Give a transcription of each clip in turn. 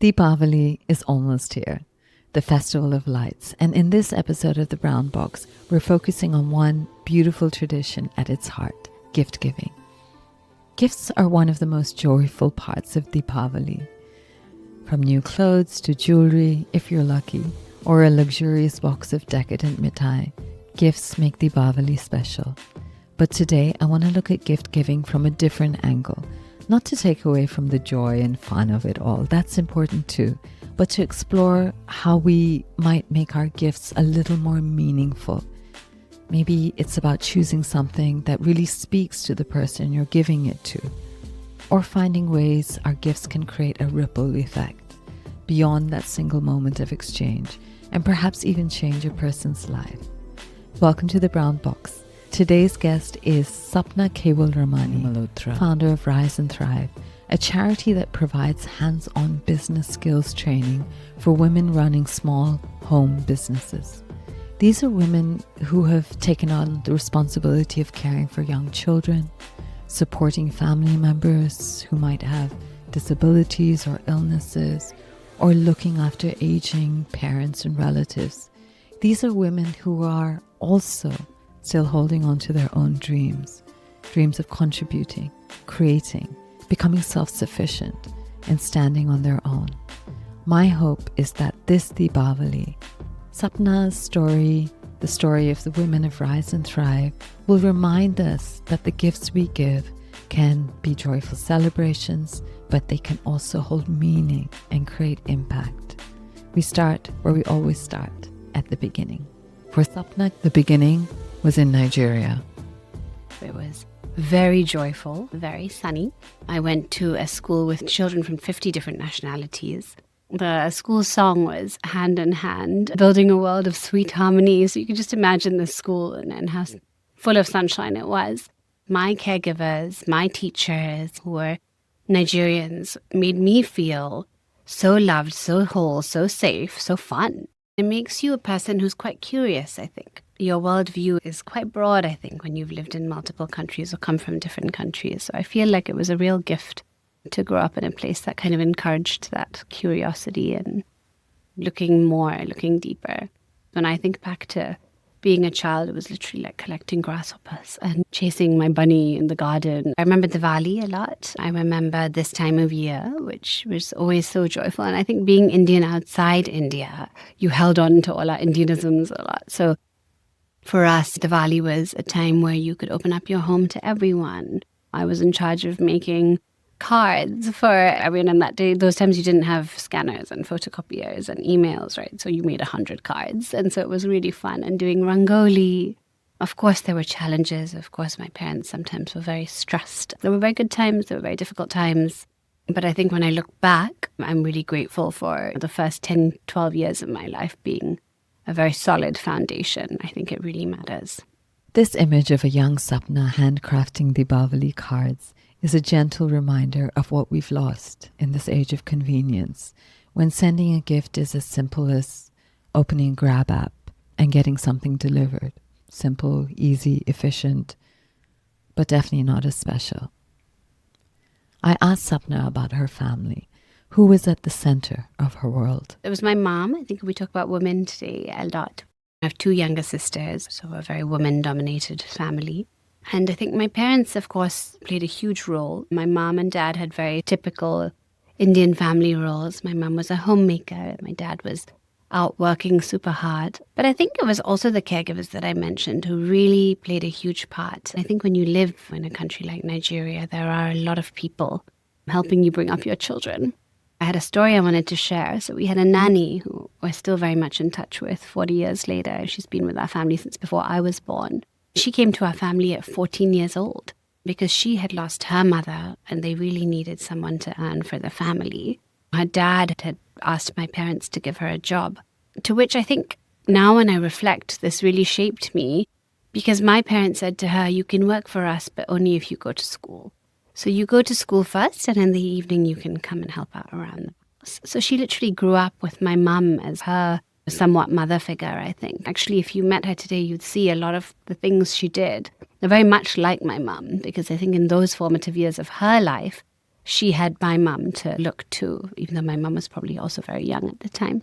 Deepavali is almost here, the festival of lights, and in this episode of The Brown Box, we're focusing on one beautiful tradition at its heart, gift giving. Gifts are one of the most joyful parts of Deepavali. From new clothes to jewelry, if you're lucky, or a luxurious box of decadent mithai, gifts make Deepavali special. But today I want to look at gift giving from a different angle. Not to take away from the joy and fun of it all, that's important too, but to explore how we might make our gifts a little more meaningful. Maybe it's about choosing something that really speaks to the person you're giving it to, or finding ways our gifts can create a ripple effect beyond that single moment of exchange, and perhaps even change a person's life. Welcome to The Brown Box. Today's guest is Sapna Kewalramani Malhotra, founder of Rise and Thrive, a charity that provides hands-on business skills training for women running small home businesses. These are women who have taken on the responsibility of caring for young children, supporting family members who might have disabilities or illnesses, or looking after aging parents and relatives. These are women who are also still holding on to their own dreams of contributing, creating, becoming self-sufficient, and standing on their own. My hope is that this Deepavali, Sapna's story, the story of the women of Rise and Thrive, will remind us that the gifts we give can be joyful celebrations, but they can also hold meaning and create impact. We start where we always start, at the beginning. For Sapna, the beginning was in Nigeria. It was very joyful, very sunny. I went to a school with children from 50 different nationalities. The school song was Hand in Hand, building a world of sweet harmony. So you can just imagine the school and how full of sunshine it was. My caregivers, my teachers who were Nigerians made me feel so loved, so whole, so safe, so fun. It makes you a person who's quite curious, I think. Your worldview is quite broad, I think, when you've lived in multiple countries or come from different countries. So I feel like it was a real gift to grow up in a place that kind of encouraged that curiosity and looking deeper. When I think back to being a child, it was literally like collecting grasshoppers and chasing my bunny in the garden. I remember Diwali a lot. I remember this time of year, which was always so joyful. And I think being Indian outside India, you held on to all our Indianisms a lot. So for us, Diwali was a time where you could open up your home to everyone. I was in charge of making cards for everyone on that day. Those times you didn't have scanners and photocopiers and emails, right? So you made 100 cards. And so it was really fun. And doing rangoli. Of course, there were challenges. Of course, my parents sometimes were very stressed. There were very good times. There were very difficult times. But I think when I look back, I'm really grateful for the first 10, 12 years of my life being a very solid foundation. I think it really matters. This image of a young Sapna handcrafting Deepavali cards is a gentle reminder of what we've lost in this age of convenience, when sending a gift is as simple as opening a Grab app and getting something delivered. Simple, easy, efficient, but definitely not as special. I asked Sapna about her family, who was at the center of her world. It was my mom. I think we talk about women today a lot. I have 2 younger sisters, so a very woman-dominated family. And I think my parents, of course, played a huge role. My mom and dad had very typical Indian family roles. My mom was a homemaker. My dad was out working super hard. But I think it was also the caregivers that I mentioned who really played a huge part. I think when you live in a country like Nigeria, there are a lot of people helping you bring up your children. I had a story I wanted to share. So we had a nanny who we're still very much in touch with 40 years later. She's been with our family since before I was born. She came to our family at 14 years old because she had lost her mother and they really needed someone to earn for the family. Her dad had asked my parents to give her a job, to which I think now when I reflect, this really shaped me because my parents said to her, you can work for us, but only if you go to school. So you go to school first and in the evening you can come and help out around the house. So she literally grew up with my mum as her somewhat mother figure, I think. Actually, if you met her today, you'd see a lot of the things she did. They're very much like my mum, because I think in those formative years of her life, she had my mum to look to, even though my mum was probably also very young at the time.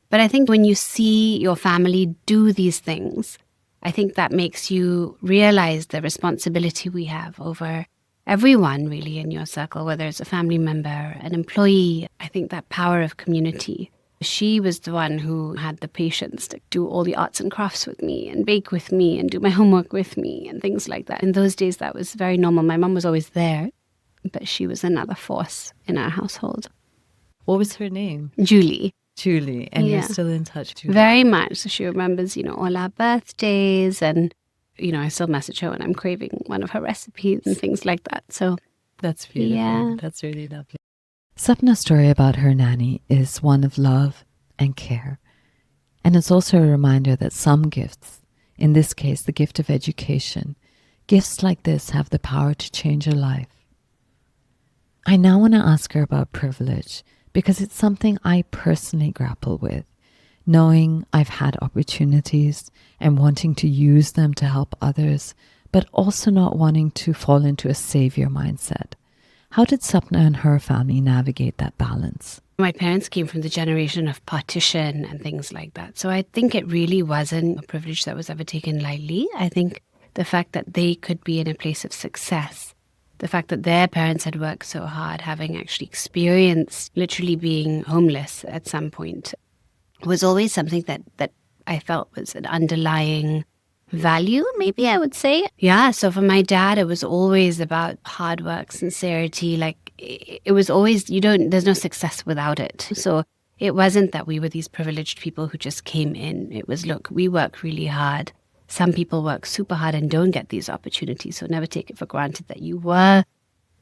But I think when you see your family do these things, I think that makes you realize the responsibility we have over everyone really in your circle, whether it's a family member, an employee. I think that power of community. She was the one who had the patience to do all the arts and crafts with me and bake with me and do my homework with me and things like that. In those days, that was very normal. My mum was always there, but she was another force in our household. What was her name? Julie. Julie. And you're still in touch, Julie? Very much. So she remembers, all our birthdays, and, I still message her when I'm craving one of her recipes and things like that. So that's beautiful. Yeah. That's really lovely. Sapna's story about her nanny is one of love and care. And it's also a reminder that some gifts, in this case, the gift of education, gifts like this have the power to change a life. I now want to ask her about privilege because it's something I personally grapple with, knowing I've had opportunities and wanting to use them to help others, but also not wanting to fall into a savior mindset. How did Sapna and her family navigate that balance? My parents came from the generation of partition and things like that. So I think it really wasn't a privilege that was ever taken lightly. I think the fact that they could be in a place of success, the fact that their parents had worked so hard, having actually experienced literally being homeless at some point, was always something that I felt was an underlying value, maybe I would say. Yeah, so for my dad, it was always about hard work, sincerity. Like, it was always, there's no success without it. So it wasn't that we were these privileged people who just came in. It was, look, we work really hard. Some people work super hard and don't get these opportunities. So never take it for granted that you were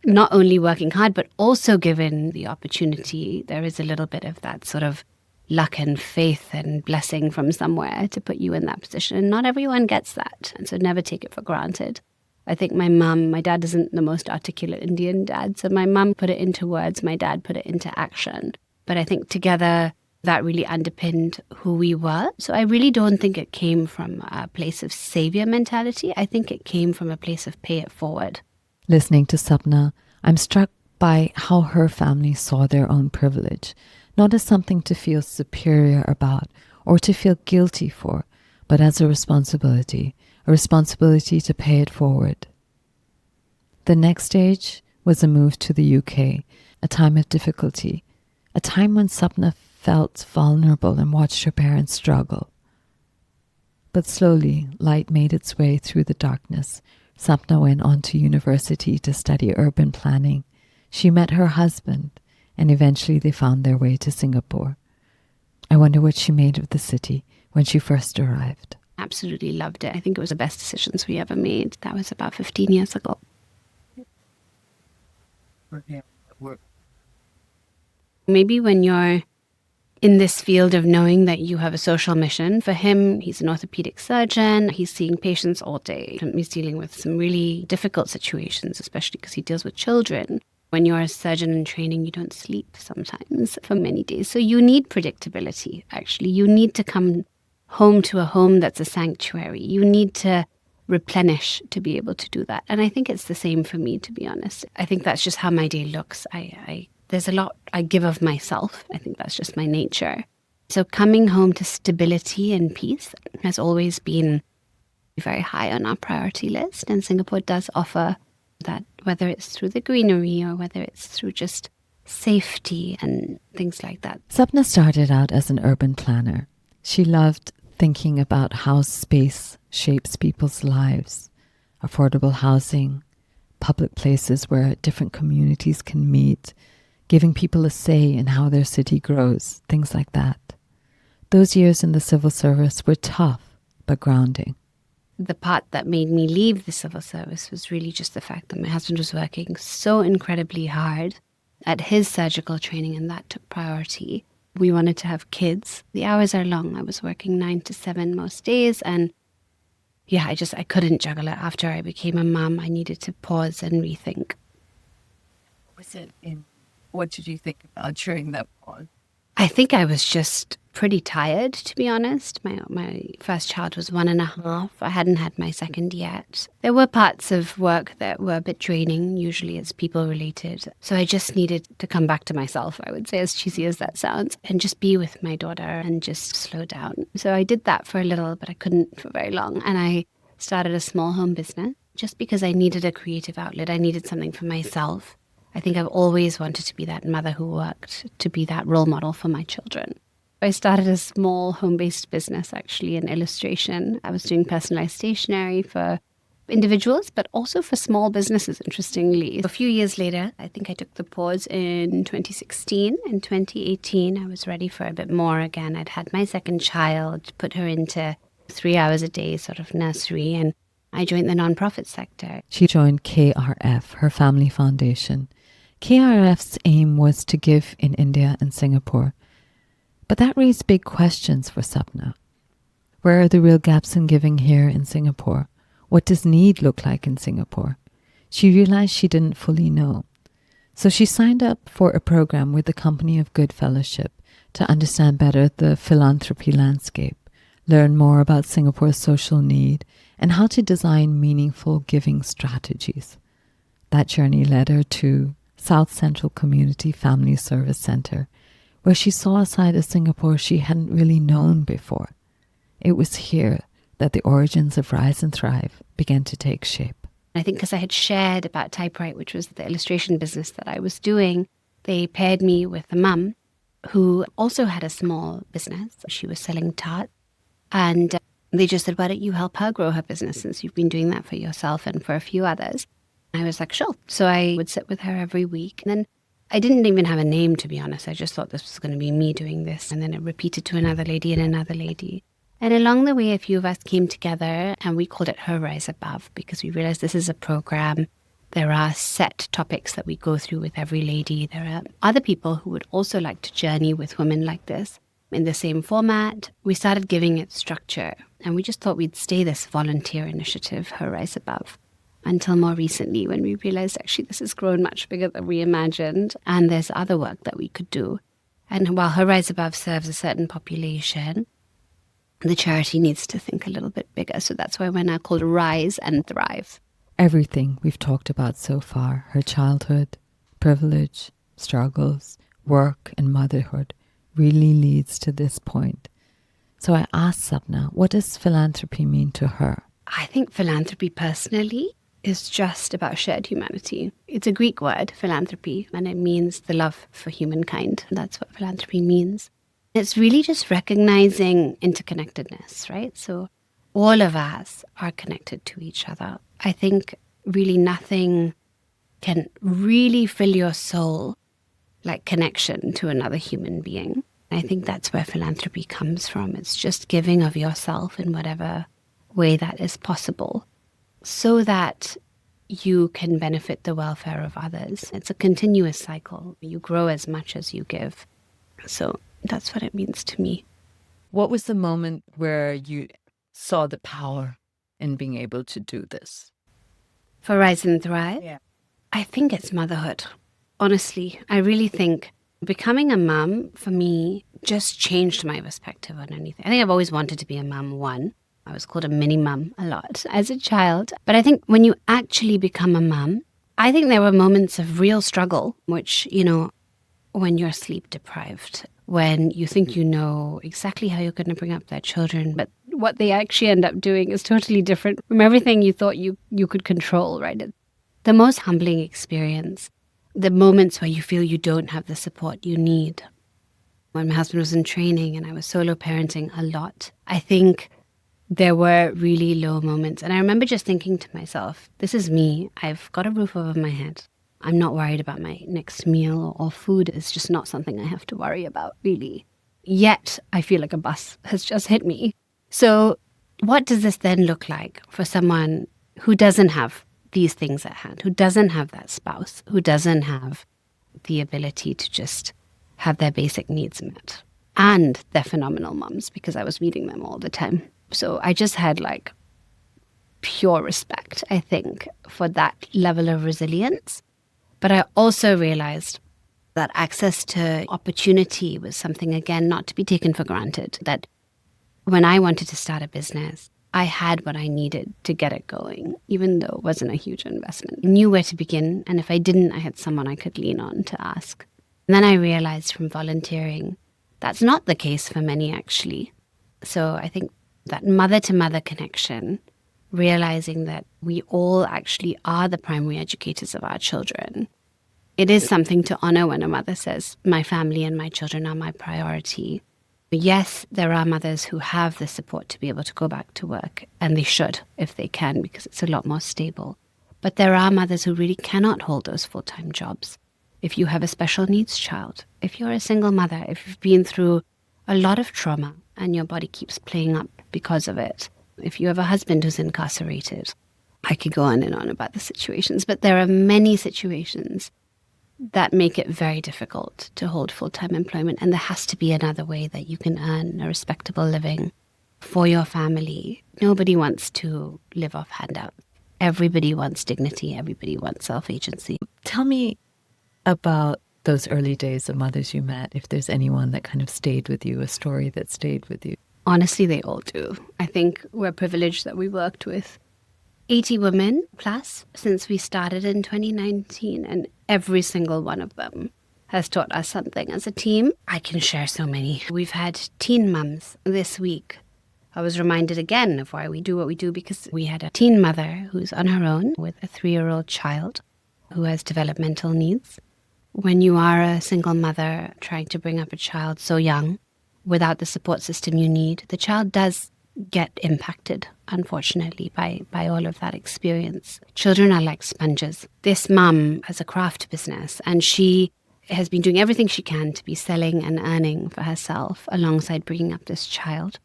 not only working hard, but also given the opportunity. There is a little bit of that sort of luck and faith and blessing from somewhere to put you in that position. And not everyone gets that. And so never take it for granted. I think my dad isn't the most articulate Indian dad. So my mum put it into words, my dad put it into action. But I think together that really underpinned who we were. So I really don't think it came from a place of savior mentality. I think it came from a place of pay it forward. Listening to Sapna, I'm struck by how her family saw their own privilege, not as something to feel superior about or to feel guilty for, but as a responsibility to pay it forward. The next stage was a move to the UK, a time of difficulty, a time when Sapna felt vulnerable and watched her parents struggle. But slowly, light made its way through the darkness. Sapna went on to university to study urban planning. She met her husband, and eventually they found their way to Singapore. I wonder what she made of the city when she first arrived. Absolutely loved it. I think it was the best decisions we ever made. That was about 15 years ago. Maybe when you're in this field of knowing that you have a social mission, for him, he's an orthopedic surgeon. He's seeing patients all day. He's dealing with some really difficult situations, especially because he deals with children. When you're a surgeon in training, you don't sleep sometimes for many days. So you need predictability, actually. You need to come home to a home that's a sanctuary. You need to replenish to be able to do that. And I think it's the same for me, to be honest. I think that's just how my day looks. There's a lot I give of myself. I think that's just my nature. So coming home to stability and peace has always been very high on our priority list. And Singapore does offer that, whether it's through the greenery or whether it's through just safety and things like that. Sapna started out as an urban planner. She loved thinking about how space shapes people's lives, affordable housing, public places where different communities can meet, giving people a say in how their city grows, things like that. Those years in the civil service were tough, but grounding. The part that made me leave the civil service was really just the fact that my husband was working so incredibly hard at his surgical training, and that took priority. We wanted to have kids. The hours are long. I was working 9 to 7 most days, and yeah, I couldn't juggle it. After I became a mum, I needed to pause and rethink. What did you think about during that pause? I think I was just pretty tired, to be honest. My first child was 1.5. I hadn't had my second yet. There were parts of work that were a bit draining, usually it's people related. So I just needed to come back to myself, I would say, as cheesy as that sounds, and just be with my daughter and just slow down. So I did that for a little, but I couldn't for very long. And I started a small home business just because I needed a creative outlet. I needed something for myself. I think I've always wanted to be that mother who worked, to be that role model for my children. I started a small home-based business, actually, in illustration. I was doing personalized stationery for individuals, but also for small businesses, interestingly. A few years later, I think I took the pause in 2016. In 2018, I was ready for a bit more again. I'd had my second child, put her into 3 hours a day sort of nursery, and I joined the nonprofit sector. She joined KRF, her family foundation. KRF's aim was to give in India and Singapore. But that raised big questions for Sapna. Where are the real gaps in giving here in Singapore? What does need look like in Singapore? She realized she didn't fully know. So she signed up for a program with the Company of Good Fellowship to understand better the philanthropy landscape, learn more about Singapore's social need, and how to design meaningful giving strategies. That journey led her to South Central Community Family Service Centre, where she saw a side of Singapore she hadn't really known before. It was here that the origins of Rise and Thrive began to take shape. I think because I had shared about Typewrite, which was the illustration business that I was doing, they paired me with a mum who also had a small business. She was selling tarts. And they just said, why don't you help her grow her business since you've been doing that for yourself and for a few others? I was like, sure. So I would sit with her every week. And then I didn't even have a name, to be honest. I just thought this was going to be me doing this. And then it repeated to another lady and another lady. And along the way, a few of us came together and we called it Her Rise Above because we realized this is a program. There are set topics that we go through with every lady. There are other people who would also like to journey with women like this in the same format. We started giving it structure and we just thought we'd stay this volunteer initiative, Her Rise Above, until more recently when we realized actually this has grown much bigger than we imagined and there's other work that we could do. And while Her Rise Above serves a certain population, the charity needs to think a little bit bigger. So that's why we're now called Rise and Thrive. Everything we've talked about so far, her childhood, privilege, struggles, work and motherhood, really leads to this point. So I asked Sapna, what does philanthropy mean to her? I think philanthropy personally is just about shared humanity. It's a Greek word, philanthropy, and it means the love for humankind. That's what philanthropy means. It's really just recognizing interconnectedness, right? So all of us are connected to each other. I think really nothing can really fill your soul like connection to another human being. I think that's where philanthropy comes from. It's just giving of yourself in whatever way that is possible so that you can benefit the welfare of others. It's a continuous cycle. You grow as much as you give. So that's what it means to me. What was the moment where you saw the power in being able to do this? For Rise and Thrive, Yeah. I think it's motherhood. Honestly, I really think becoming a mum for me just changed my perspective on anything. I think I've always wanted to be a mum, one. I was called a mini mum a lot as a child. But I think when you actually become a mum, I think there were moments of real struggle, which, when you're sleep deprived, when you think you know exactly how you're going to bring up their children, but what they actually end up doing is totally different from everything you thought you could control, right? The most humbling experience, the moments where you feel you don't have the support you need. When my husband was in training and I was solo parenting a lot, I think there were really low moments. And I remember just thinking to myself, this is me. I've got a roof over my head. I'm not worried about my next meal or food. It's just not something I have to worry about, really. Yet, I feel like a bus has just hit me. So what does this then look like for someone who doesn't have these things at hand, who doesn't have that spouse, who doesn't have the ability to just have their basic needs met? And they're phenomenal moms because I was meeting them all the time. So I just had pure respect, I think, for that level of resilience. But I also realized That access to opportunity was something, again, not to be taken for granted. That when I wanted to start a business, I had what I needed to get it going, even though it wasn't a huge investment. I knew where to begin, and if I didn't, I had someone I could lean on to ask. And then I realized from volunteering, that's not the case for many, actually. So I think that mother-to-mother connection, realizing that we all actually are the primary educators of our children. It is something to honor when a mother says, my family and my children are my priority. Yes, there are mothers who have the support to be able to go back to work, and they should if they can, because it's a lot more stable. But there are mothers who really cannot hold those full-time jobs. If you have a special needs child, if you're a single mother, if you've been through a lot of trauma and your body keeps playing up because of it, if you have a husband who's incarcerated, I could go on and on about the situations, but there are many situations that make it very difficult to hold full-time employment. And there has to be another way that you can earn a respectable living for your family. Nobody wants to live off handouts. Everybody wants dignity. Everybody wants self-agency. Tell me about those early days of mothers you met, if there's anyone that kind of stayed with you, a story that stayed with you. Honestly, they all do. I think we're privileged that we worked with 80 women plus since we started in 2019, and every single one of them has taught us something as a team. I can share so many. We've had teen mums this week. I was reminded again of why we do what we do, because we had a teen mother who's on her own with a 3-year-old child who has developmental needs. When you are a single mother trying to bring up a child so young without the support system you need, the child does get impacted, unfortunately, by all of that experience. Children are like sponges. This mum has a craft business, and she has been doing everything she can to be selling and earning for herself alongside bringing up this child,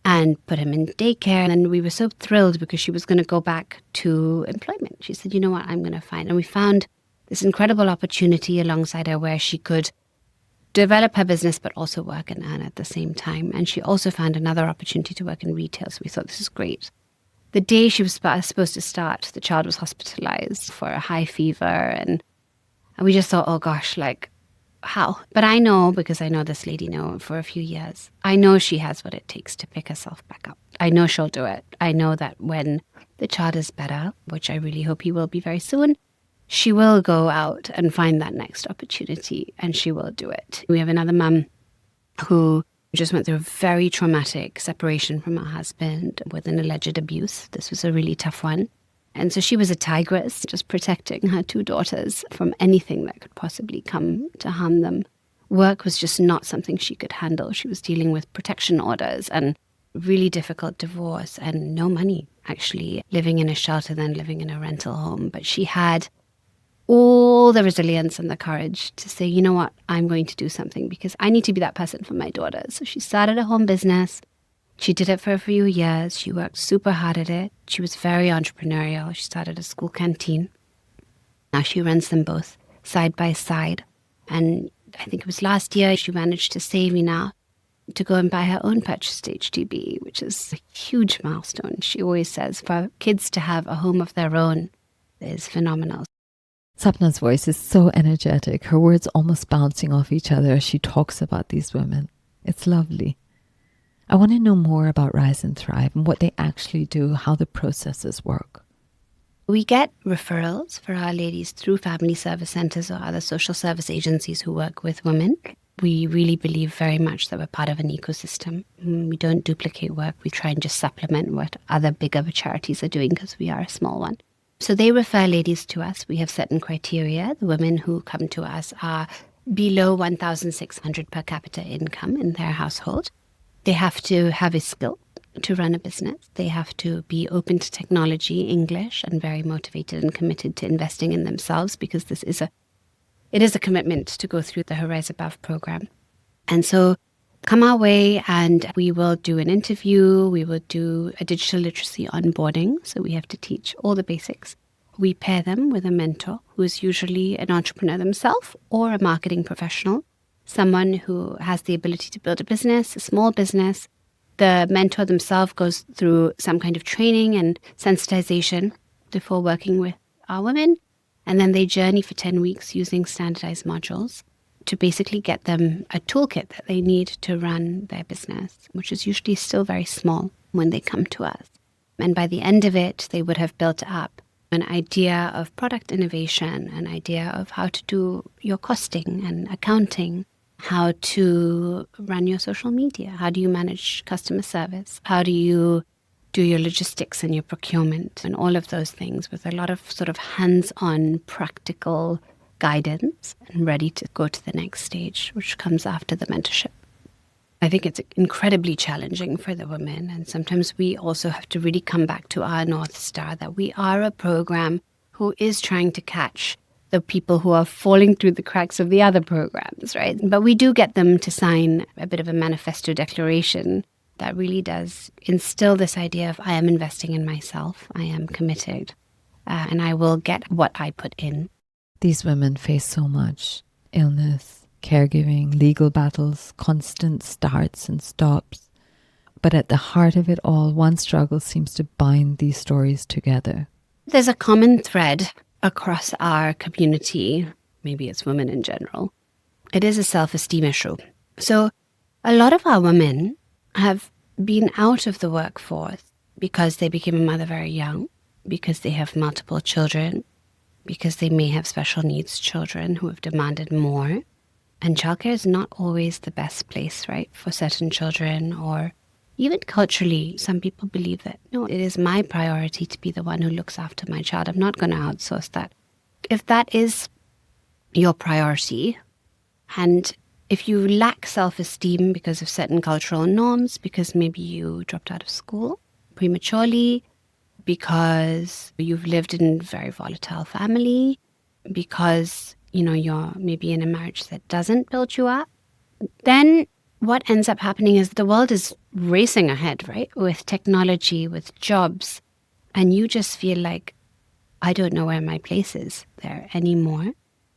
and put him in daycare. And we were so thrilled because she was going to go back to employment. She said, you know what, I'm going to find. And we found this incredible opportunity alongside her where she could develop her business but also work and earn at the same time. And she also found another opportunity to work in retail. So we thought, this is great. The day she was supposed to start, the child was hospitalized for a high fever. And we just thought, oh gosh, like, how? But I know, because I know this lady now for a few years, I know she has what it takes to pick herself back up. I know she'll do it. I know that when the child is better, which I really hope he will be very soon, she will go out and find that next opportunity, and she will do it. We have another mum who just went through a very traumatic separation from her husband with an alleged abuse. This was a really tough one. And so she was a tigress, just protecting her 2 daughters from anything that could possibly come to harm them. Work was just not something she could handle. She was dealing with protection orders and really difficult divorce and no money, actually, living in a shelter, then living in a rental home. But she had all the resilience and the courage to say, you know what, I'm going to do something because I need to be that person for my daughters. So she started a home business. She did it for a few years. She worked super hard at it. She was very entrepreneurial. She started a school canteen. Now she runs them both side by side. And I think it was last year she managed to save enough to go and buy her own purchased HDB, which is a huge milestone. She always says for kids to have a home of their own is phenomenal. Sapna's voice is so energetic, her words almost bouncing off each other as she talks about these women. It's lovely. I want to know more about Rise and Thrive and what they actually do, how the processes work. We get referrals for our ladies through family service centers or other social service agencies who work with women. We really believe very much that we're part of an ecosystem. We don't duplicate work. We try and just supplement what other bigger charities are doing because we are a small one. So they refer ladies to us. We have certain criteria. The women who come to us are below 1,600 per capita income in their household. They have to have a skill to run a business. They have to be open to technology, English, and very motivated and committed to investing in themselves, because it is a commitment to go through the Rise Above program. And so come our way and we will do an interview. We will do a digital literacy onboarding. So we have to teach all the basics. We pair them with a mentor who is usually an entrepreneur themselves or a marketing professional, someone who has the ability to build a business, a small business. The mentor themselves goes through some kind of training and sensitization before working with our women. And then they journey for 10 weeks using standardized modules to basically get them a toolkit that they need to run their business, which is usually still very small when they come to us. And by the end of it, they would have built up an idea of product innovation, an idea of how to do your costing and accounting, how to run your social media, how do you manage customer service, how do you do your logistics and your procurement, and all of those things with a lot of sort of hands-on practical guidance and ready to go to the next stage, which comes after the mentorship. I think it's incredibly challenging for the women. And sometimes we also have to really come back to our North Star, that we are a program who is trying to catch the people who are falling through the cracks of the other programs, right? But we do get them to sign a bit of a manifesto declaration that really does instill this idea of I am investing in myself, I am committed, and I will get what I put in. These women face so much illness, caregiving, legal battles, constant starts and stops. But at the heart of it all, one struggle seems to bind these stories together. There's a common thread across our community, maybe it's women in general. It is a self-esteem issue. So a lot of our women have been out of the workforce because they became a mother very young, because they have multiple children, because they may have special needs children who have demanded more. And childcare is not always the best place, right, for certain children, or even culturally, some people believe that, no, it is my priority to be the one who looks after my child. I'm not going to outsource that. If that is your priority, and if you lack self-esteem because of certain cultural norms, because maybe you dropped out of school prematurely, because you've lived in a very volatile family, because you're maybe in a marriage that doesn't build you up, then what ends up happening is the world is racing ahead, right? With technology, with jobs. And you just feel like, I don't know where my place is there anymore.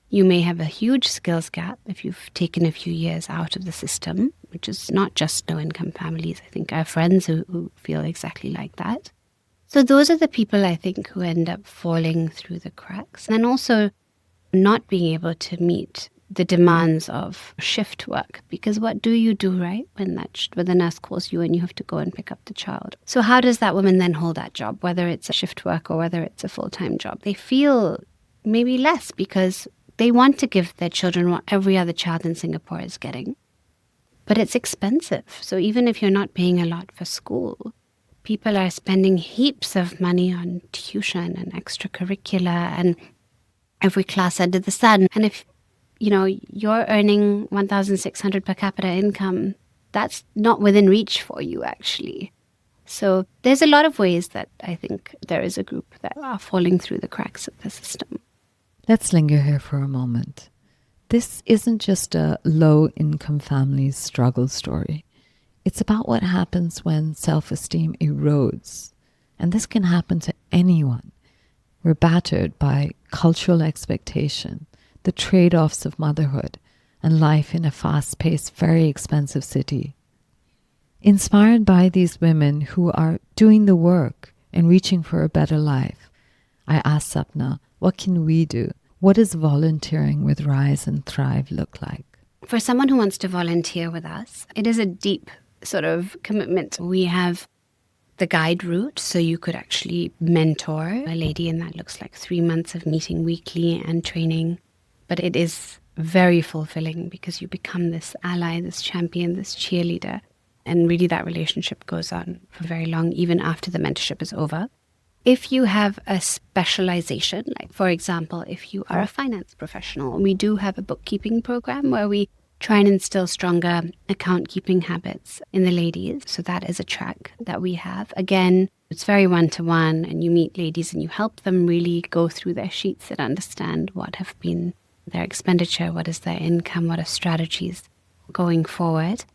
You may have a huge skills gap if you've taken a few years out of the system, which is not just low-income families. I think I have friends who feel exactly like that. So those are the people, I think, who end up falling through the cracks. And also not being able to meet the demands of shift work, because what do you do, right, when the nurse calls you and you have to go and pick up the child? So how does that woman then hold that job, whether it's a shift work or whether it's a full-time job? They feel maybe less because they want to give their children what every other child in Singapore is getting. But it's expensive. So even if you're not paying a lot for school, people are spending heaps of money on tuition and extracurricular and every class under the sun. And if, you're earning 1,600 per capita income, that's not within reach for you, actually. So there's a lot of ways that I think there is a group that are falling through the cracks of the system. Let's linger here for a moment. This isn't just a low-income family's struggle story. It's about what happens when self-esteem erodes. And this can happen to anyone. We're battered by cultural expectation, the trade-offs of motherhood, and life in a fast-paced, very expensive city. Inspired by these women who are doing the work and reaching for a better life, I asked Sapna, what can we do? What does volunteering with Rise and Thrive look like? For someone who wants to volunteer with us, it is a deep sort of commitment. We have the guide route, so you could actually mentor a lady, and that looks like 3 months of meeting weekly and training. But it is very fulfilling because you become this ally, this champion, this cheerleader. And really that relationship goes on for very long, even after the mentorship is over. If you have a specialization, like for example, if you are a finance professional, we do have a bookkeeping program where we try and instill stronger account keeping habits in the ladies. So that is a track that we have. Again, it's very one-to-one, and you meet ladies and you help them really go through their sheets and understand what have been their expenditure, what is their income, what are strategies going forward.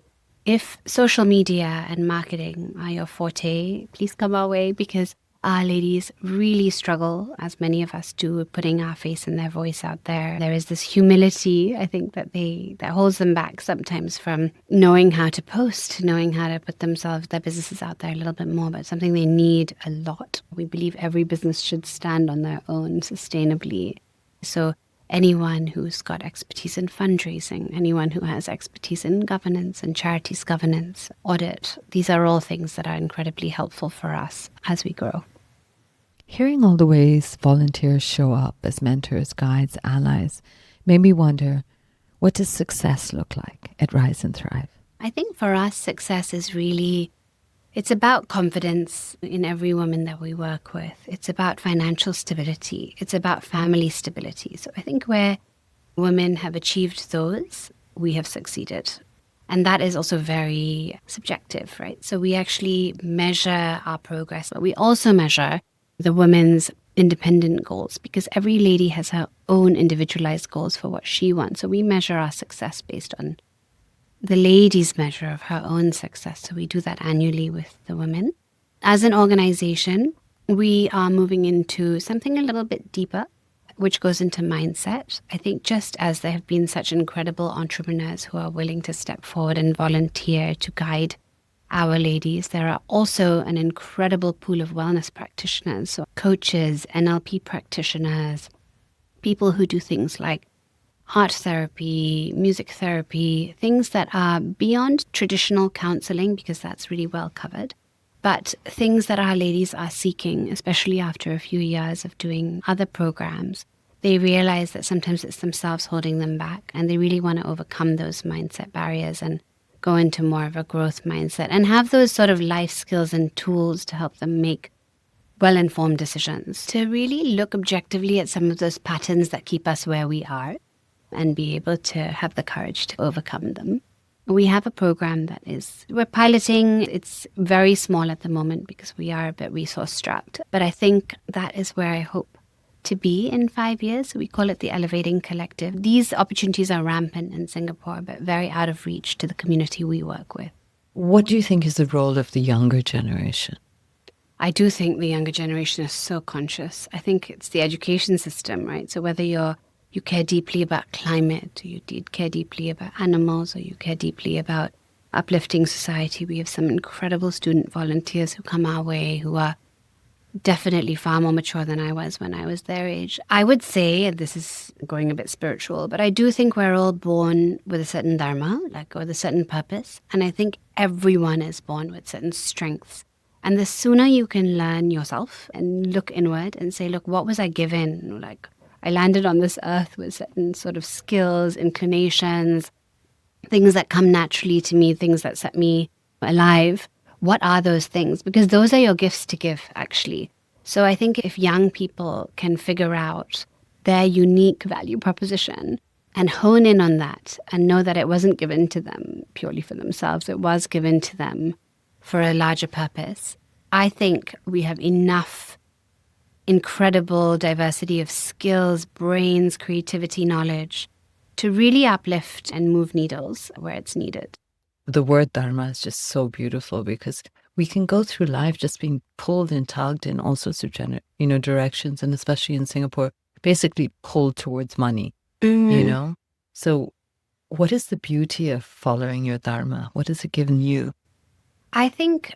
If social media and marketing are your forte, please come our way, because our ladies really struggle, as many of us do, putting our face and their voice out there. There is this humility, I think, that holds them back sometimes from knowing how to post, knowing how to put their businesses out there a little bit more, but something they need a lot. We believe every business should stand on their own sustainably. So anyone who's got expertise in fundraising, anyone who has expertise in governance and charities governance, audit. These are all things that are incredibly helpful for us as we grow. Hearing all the ways volunteers show up as mentors, guides, allies made me wonder, what does success look like at Rise and Thrive? I think for us, success is really, it's about confidence in every woman that we work with. It's about financial stability. It's about family stability. So I think where women have achieved those, we have succeeded. And that is also very subjective, right? So we actually measure our progress, but we also measure the women's independent goals, because every lady has her own individualized goals for what she wants. So we measure our success based on the lady's measure of her own success. So we do that annually with the women. As an organization, we are moving into something a little bit deeper, which goes into mindset. I think just as there have been such incredible entrepreneurs who are willing to step forward and volunteer to guide our ladies, there are also an incredible pool of wellness practitioners, so coaches, NLP practitioners, people who do things like art therapy, music therapy, things that are beyond traditional counseling, because that's really well covered, but things that our ladies are seeking, especially after a few years of doing other programs. They realize that sometimes it's themselves holding them back, and they really want to overcome those mindset barriers and go into more of a growth mindset and have those sort of life skills and tools to help them make well-informed decisions, to really look objectively at some of those patterns that keep us where we are and be able to have the courage to overcome them. We have a program that we're piloting. It's very small at the moment because we are a bit resource strapped, but I think that is where I hope to be in 5 years. We call it the Elevating Collective. These opportunities are rampant in Singapore, but very out of reach to the community we work with. What do you think is the role of the younger generation? I do think the younger generation is so conscious. I think it's the education system, right? So whether you care deeply about climate, or you care deeply about animals, or you care deeply about uplifting society, we have some incredible student volunteers who come our way who are definitely far more mature than I was when I was their age. I would say, and this is going a bit spiritual, but I do think we're all born with a certain dharma, with a certain purpose. And I think everyone is born with certain strengths. And the sooner you can learn yourself and look inward and say, look, what was I given? I landed on this earth with certain sort of skills, inclinations, things that come naturally to me, things that set me alive. What are those things? Because those are your gifts to give, actually. So I think if young people can figure out their unique value proposition and hone in on that and know that it wasn't given to them purely for themselves, it was given to them for a larger purpose, I think we have enough incredible diversity of skills, brains, creativity, knowledge to really uplift and move needles where it's needed. The word dharma is just so beautiful, because we can go through life just being pulled and tugged in all sorts of directions, and especially in Singapore, basically pulled towards money, So what is the beauty of following your dharma? What has it given you? I think,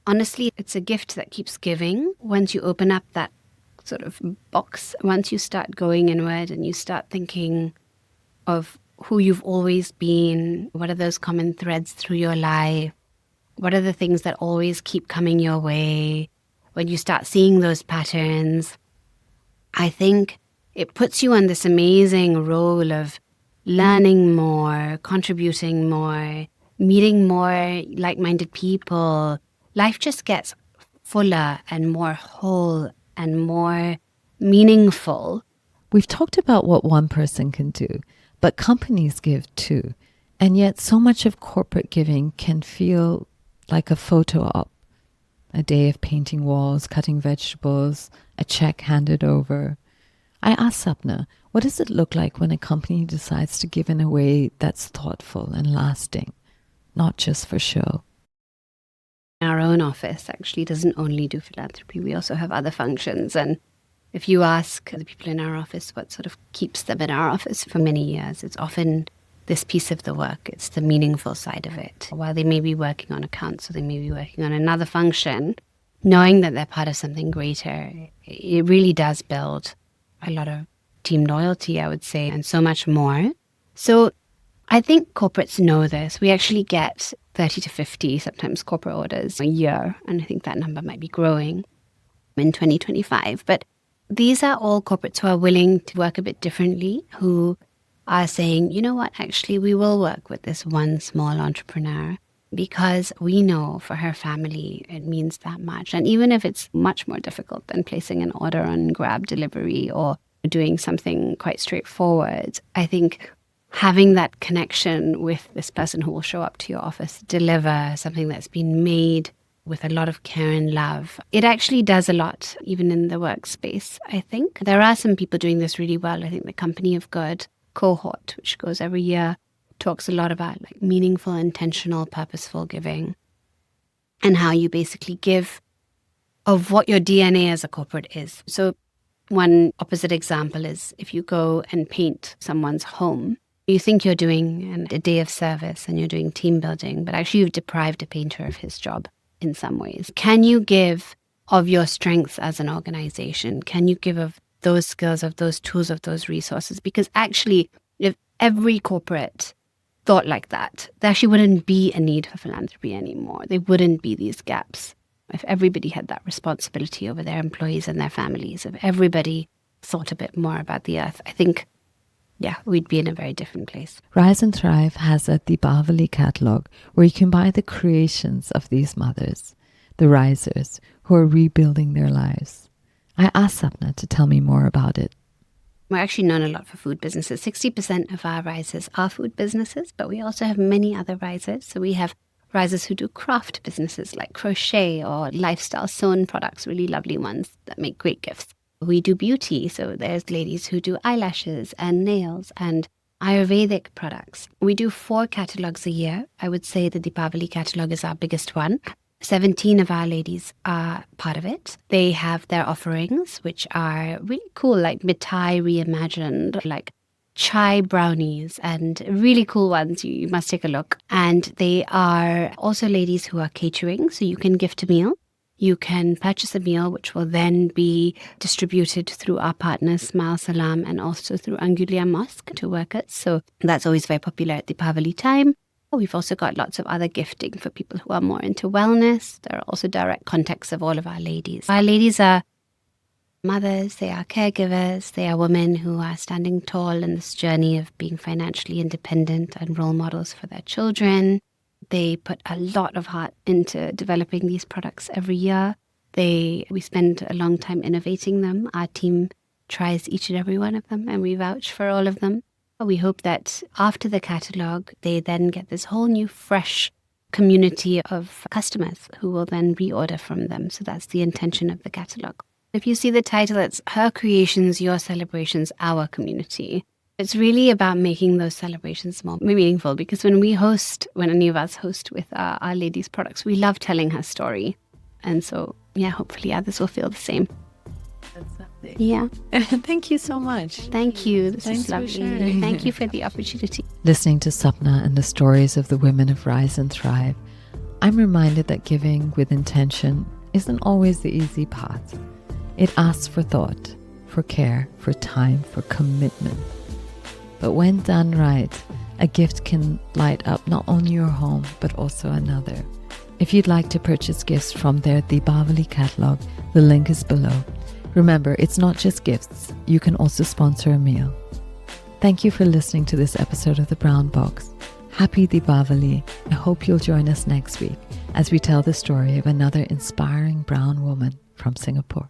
honestly, it's a gift that keeps giving. Once you open up that sort of box, once you start going inward and you start thinking of who you've always been, what are those common threads through your life, what are the things that always keep coming your way, when you start seeing those patterns, I think it puts you on this amazing role of learning more, contributing more, meeting more like-minded people. Life just gets fuller and more whole and more meaningful. We've talked about what one person can do, but companies give too. And yet so much of corporate giving can feel like a photo op. A day of painting walls, cutting vegetables, a check handed over. I asked Sapna, what does it look like when a company decides to give in a way that's thoughtful and lasting, not just for show? Our own office actually doesn't only do philanthropy. We also have other functions. And if you ask the people in our office what sort of keeps them in our office for many years, it's often this piece of the work. It's the meaningful side of it. While they may be working on accounts or they may be working on another function, knowing that they're part of something greater, it really does build a lot of team loyalty, I would say, and so much more. So I think corporates know this. We actually get 30 to 50 sometimes corporate orders a year, and I think that number might be growing in 2025. But these are all corporates who are willing to work a bit differently, who are saying, you know what, actually, we will work with this one small entrepreneur because we know for her family it means that much. And even if it's much more difficult than placing an order on Grab delivery or doing something quite straightforward, I think having that connection with this person who will show up to your office, deliver something that's been made with a lot of care and love, it actually does a lot, even in the workspace, I think. There are some people doing this really well. I think the Company of Good cohort, which goes every year, talks a lot about like meaningful, intentional, purposeful giving and how you basically give of what your DNA as a corporate is. So one opposite example is if you go and paint someone's home, you think you're doing a day of service and you're doing team building, but actually you've deprived a painter of his job in some ways. Can you give of your strengths as an organization? Can you give of those skills, of those tools, of those resources? Because actually, if every corporate thought like that, there actually wouldn't be a need for philanthropy anymore. There wouldn't be these gaps. If everybody had that responsibility over their employees and their families, if everybody thought a bit more about the earth, I think, yeah, we'd be in a very different place. Rise and Thrive has a Deepavali catalog where you can buy the creations of these mothers, the risers who are rebuilding their lives. I asked Sapna to tell me more about it. We're actually known a lot for food businesses. 60% of our risers are food businesses, but we also have many other risers. So we have risers who do craft businesses like crochet or lifestyle sewn products, really lovely ones that make great gifts. We do beauty, so there's ladies who do eyelashes and nails and Ayurvedic products. We do 4 catalogs a year. I would say the Deepavali catalog is our biggest one. 17 of our ladies are part of it. They have their offerings, which are really cool, like mithai reimagined, like chai brownies and really cool ones. You must take a look. And they are also ladies who are catering, so you can gift a meal. You can purchase a meal, which will then be distributed through our partners, Smile Salam, and also through Angulia Mosque to workers. So that's always very popular at Deepavali time. We've also got lots of other gifting for people who are more into wellness. There are also direct contacts of all of our ladies. Our ladies are mothers, they are caregivers, they are women who are standing tall in this journey of being financially independent and role models for their children. They put a lot of heart into developing these products every year. We spend a long time innovating them. Our team tries each and every one of them, and we vouch for all of them. We hope that after the catalogue, they then get this whole new, fresh community of customers who will then reorder from them. So that's the intention of the catalogue. If you see the title, it's Her Creations, Your Celebrations, Our Community. It's really about making those celebrations more meaningful, because when any of us host with our ladies' products, we love telling her story. And so, yeah, hopefully others will feel the same. That's something. Yeah. Thank you so much. Thank you. This Thanks is lovely. for sharing. Thank you for the opportunity. Listening to Sapna and the stories of the women of Rise and Thrive, I'm reminded that giving with intention isn't always the easy path. It asks for thought, for care, for time, for commitment. But when done right, a gift can light up not only your home, but also another. If you'd like to purchase gifts from their Deepavali catalog, the link is below. Remember, it's not just gifts. You can also sponsor a meal. Thank you for listening to this episode of The Brown Box. Happy Deepavali. I hope you'll join us next week as we tell the story of another inspiring brown woman from Singapore.